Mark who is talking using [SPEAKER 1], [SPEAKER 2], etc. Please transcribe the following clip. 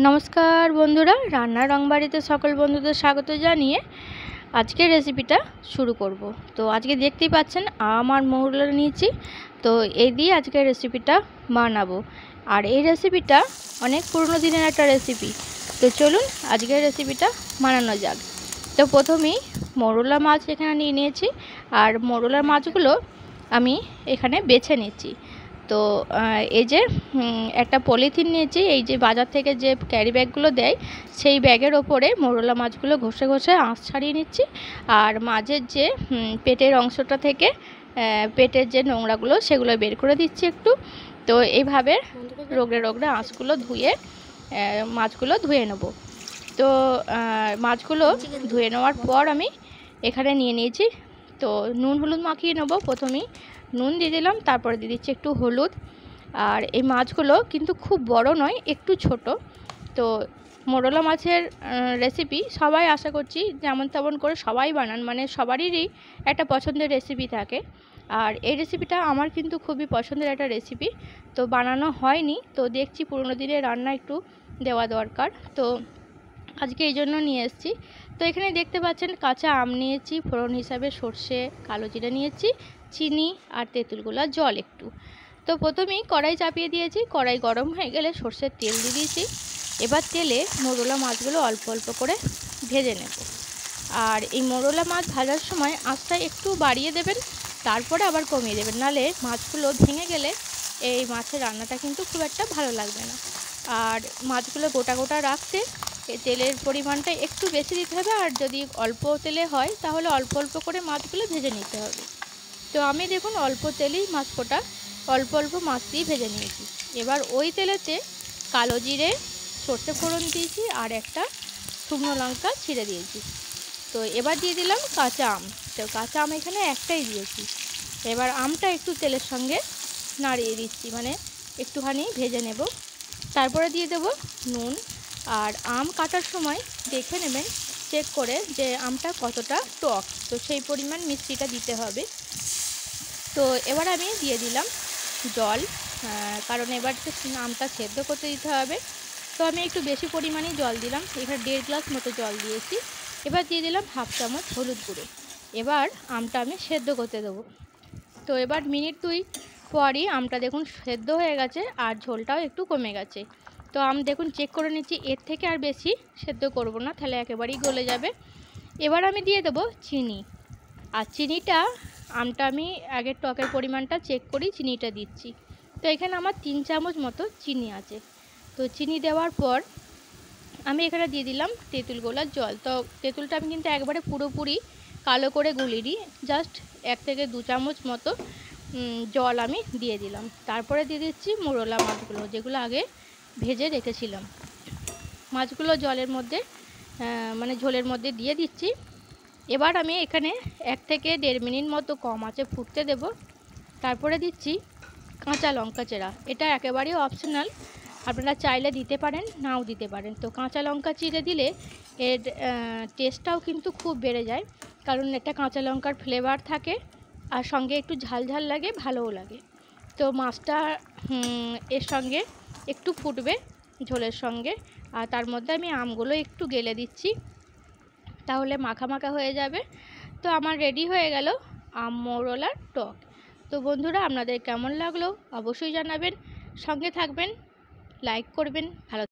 [SPEAKER 1] নমস্কার বন্ধুরা, রান্নার রংবাড়িতে সকল বন্ধুদের স্বাগত জানিয়ে আজকের রেসিপিটা শুরু করব। তো আজকে দেখতেই পাচ্ছেন আম আর মৌরলা নিয়েছি, তো এই দিয়ে আজকের রেসিপিটা বানাবো। আর এই রেসিপিটা অনেক পুরনো দিনের একটা রেসিপি। তো চলুন আজকের রেসিপিটা বানানো যাক। তো প্রথমেই মৌরলা মাছ এখানে নিয়েছি, আর মৌরলার মাছগুলো আমি এখানে বেছে নিচ্ছি। তো এই যে একটা পলিথিন নিয়েছি, এই যে বাজার থেকে যে ক্যারি ব্যাগগুলো দেয় সেই ব্যাগের ওপরে মৌরলা মাছগুলো ঘষে ঘষে আঁশ ছাড়িয়ে নিচ্ছি। আর মাঝের যে পেটের অংশটা থেকে পেটের যে নোংরাগুলো সেগুলো বের করে দিচ্ছি একটু। তো এইভাবে রোগড়ে রোগড়ে আঁশগুলো ধুয়ে মাছগুলো ধুয়ে নেব। তো মাছগুলো ধুয়ে নেওয়ার পর আমি এখানে নিয়ে নিয়েছি। তো নুন হলুদ মাখিয়ে নেব। প্রথমেই নুন দিয়ে দিলাম, তারপরে দিয়ে দিচ্ছি একটু হলুদ। আর এই মাছগুলো কিন্তু খুব বড় নয়, একটু ছোট। তো মোরলা মাছের রেসিপি সবাই আশা করছি যেমন তেমন করে সবাই বানান, মানে সবারই একটা পছন্দের রেসিপি থাকে। আর এই রেসিপিটা আমার কিন্তু খুবই পছন্দের একটা রেসিপি। তো বানানো হয়নি, তো দেখছি পুরোনো দিনের রান্না একটু দেওয়া দরকার, তো আজকে এই জন্য নিয়ে এসেছি। তো এখানে দেখতে পাচ্ছেন কাঁচা আম নিয়েছি, ফোড়ন হিসাবে সর্ষে কালো জিরা নিয়েছি, চিনি আর তেঁতুল গোলা জল একটু। তো প্রথমেই কড়াই চাপিয়ে দিয়েছি, কড়াই গরম হয়ে গেলে সর্ষের তেল দিয়ে দিয়েছি। এবার তেলে মোরলা মাছগুলো অল্প অল্প করে ভেজে নেব। আর এই মোরলা মাছ ভাজার সময় আঁচটা একটু বাড়িয়ে দেবেন, তারপরে আবার কমিয়ে দেবেন, নাহলে মাছগুলো ভেঙে গেলে এই মাছের রান্নাটা কিন্তু খুব একটা ভালো লাগবে না। আর মাছগুলো গোটা গোটা রাখতে তেলের পরিমাণটা একটু বেশি দিতে হবে, আর যদি অল্প তেলে হয় তাহলে অল্প অল্প করে মাছগুলো ভেজে নিতে হবে। তো আমি দেখুন অল্প তেলেই মাছ কোটা অল্প অল্প মাছ দিয়ে ভেজে নিয়েছি। এবার ওই তেলেতে কালো জিরে সর্ষে ফোড়ন দিয়েছি, আর একটা শুকনো লঙ্কা ছিঁড়ে দিয়েছি। তো এবার দিয়ে দিলাম কাঁচা আম। তো কাঁচা আম এখানে একটাই দিয়েছি। এবার আমটা একটু তেলের সঙ্গে নাড়িয়ে দিচ্ছি, মানে একটুখানি ভেজে নেব। তারপরে দিয়ে দেব নুন। আর আম কাটার সময় দেখে নেবেন চেক করে যে আমটা কতটা টক, তো সেই পরিমাণ মিষ্টিটা দিতে হবে। তো এবার আমি দিয়ে দিলাম জল, কারণ এবার আমটা সেদ্ধ করতে দিতে হবে। তো আমি একটু বেশি পরিমাণেই জল দিলাম, এখানে 1.5 গ্লাস মতো জল দিয়েছি। এবার দিয়ে দিলাম হাফ চামচ হলুদ গুঁড়ো। এবার আমটা আমি সেদ্ধ করতে দেবো। তো এবার মিনিট 2 পরই আমটা দেখুন সেদ্ধ হয়ে গেছে, আর ঝোলটাও একটু কমে গেছে। তো আম দেখুন চেক করে নিচ্ছি, এর থেকে আর বেশি সেদ্ধ করব না, তাহলে একেবারেই গলে যাবে। এবার আমি দিয়ে দেবো চিনি। আর চিনিটা আমটা আমি আগের টকের পরিমাণটা চেক করি চিনিটা দিচ্ছি। তো এখানে আমার 3 চামচ মতো চিনি আছে। তো চিনি দেওয়ার পর আমি এখানে দিয়ে দিলাম তেঁতুল গোলার জল। তো তেঁতুলটা আমি কিন্তু একবারে পুরোপুরি কালো করে গুলিনি, জাস্ট 1 থেকে 2 চামচ মতো জল আমি দিয়ে দিলাম। তারপরে দিয়ে দিচ্ছি মোরলা মাছগুলো, যেগুলো আগে ভেজে রেখেছিলাম। মাছগুলো জলের মধ্যে মানে ঝোলের মধ্যে দিয়ে দিচ্ছি। এবার আমি এখানে 1 থেকে 1.5 মিনিট মতো কম আঁচে ফুটতে দেব। তারপরে দিচ্ছি কাঁচা লঙ্কা চেরা। এটা একেবারেই অপশনাল, আপনারা চাইলে দিতে পারেন, নাও দিতে পারেন। তো কাঁচা লঙ্কা চিরে দিলে এর টেস্টটাও কিন্তু খুব বেড়ে যায়, কারণ একটা কাঁচা লঙ্কার ফ্লেভার থাকে, আর সঙ্গে একটু ঝাল ঝাল লাগে, ভালোও লাগে। তো মাছটা এর সঙ্গে একটু ফুটবে ঝোলের সঙ্গে, আর তার মধ্যে আমি আমগুলো একটু গেলে দিচ্ছি, তাহলে মাখা মাখা হয়ে যাবে। তো আমার রেডি হয়ে গেল আম মৌরলার টক। তো বন্ধুরা, আপনাদের কেমন লাগলো অবশ্যই জানাবেন, সঙ্গে থাকবেন, লাইক করবেন, ভালো